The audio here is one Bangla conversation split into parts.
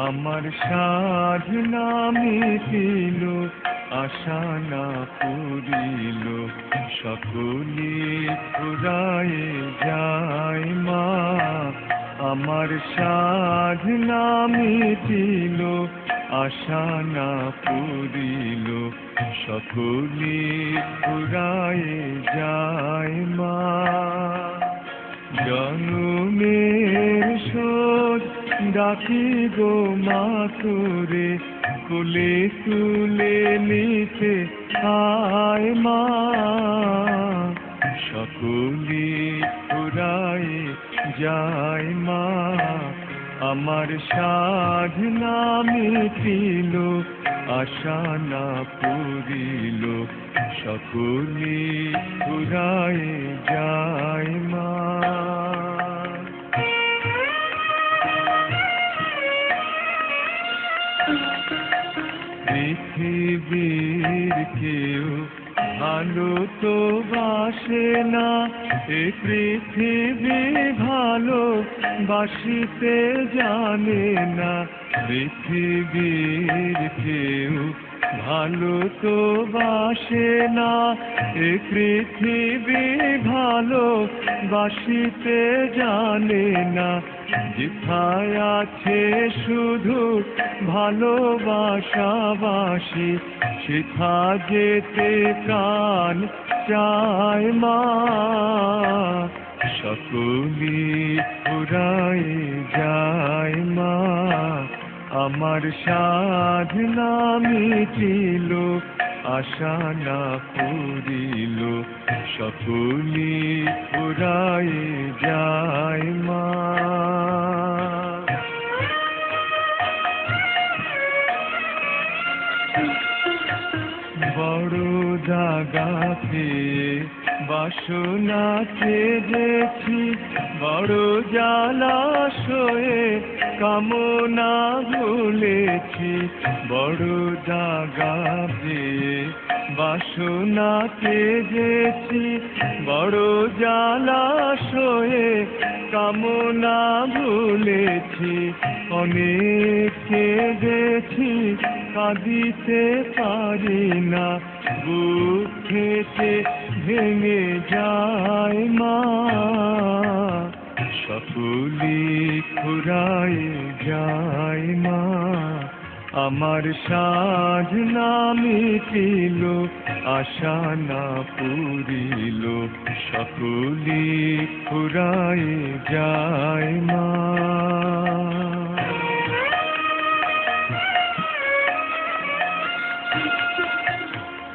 আমার সাধনা মিটিল, আশা না পুরিল, সকলে ফুরায়ে যায় মা। আমার সাধনা মিটিল, আশা না পুরিল, সকলে ফুরায়ে যায় মা। জনমের শোধ ডাকি গো মা তোরে, কোলে তুলে নিতে আয় মা। সকলে ফুরায়ে যায় মা। আমার সাধনা মিটিল, আশা না পুরিল, সকলে ফুরায়ে যায় মা। পৃথিবীর কেউ ভালো তো বাসে না, এ পৃথিবী ভালো বাসিতে জানে না। পৃথিবীর কেউ ভালো তো বাসে না, এ পৃথিবী ভালো বাসিতে জানে না। যেথায় আছে শুধু ভালোবাসাবাসি, সেথা যেতে প্রাণ চায় মা। সকলে ফুরায়ে যায় মা। আমার সাধনা মিটিল, আশা না পুরিল, সকলে ফুরায়ে যায় মা। বড় জাগাতে বাসনা চেয়েছি, বড় জলাশয়ে কামনা ভুলেছি। বড় জাগাতে বাসনা চেয়েছি, বড় জলাশয়ে কামনা ভুলেছি। অনেক কেঁদেছি, কাঁদিতে পারি না, বুক ফেটে ভেঙে যায় মা। সকলে ফুরায়ে যায় মা। আমার সাধনা মিটিল, আশা না পুরিল, সকলে ফুরায়ে যায় মা।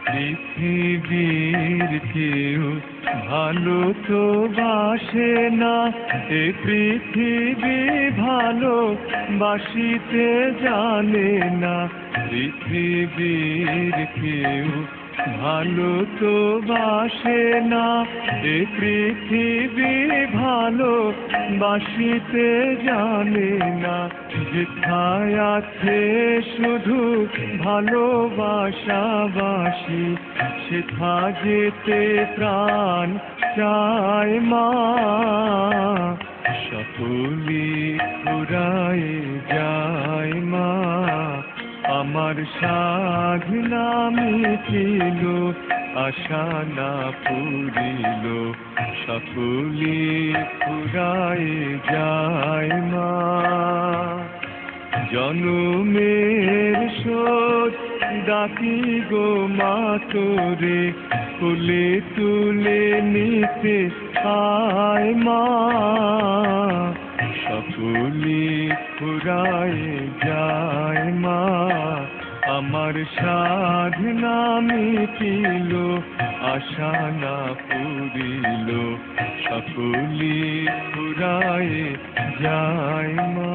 পৃথিবীর কেউ ভালো তো বাসে না, এ পৃথিবী ভালো বাসিতে জানে না। পৃথিবীর কেউ ভালো তো বাসে না, এ পৃথিবী ভালো বাসিতে জানে না। যেথায় আছে শুধু ভালোবাসাবাসি, সেথা যেতে প্রাণ চায় মা। সকলে ফুরায়ে যায় মা। আমার সাধনা মিটিল, আশা না পুরিল, সকলে ফুরায়ে যায় মা। জনমের শোধ ডাকি গো মা তোরে, কোলে তুলে নিতে আয় মা। সকলে ফুরায়ে যায় মা। আমার সাধনা মিটিল, আশা না পুরিল, সকলে ফুরায়ে যায় মা।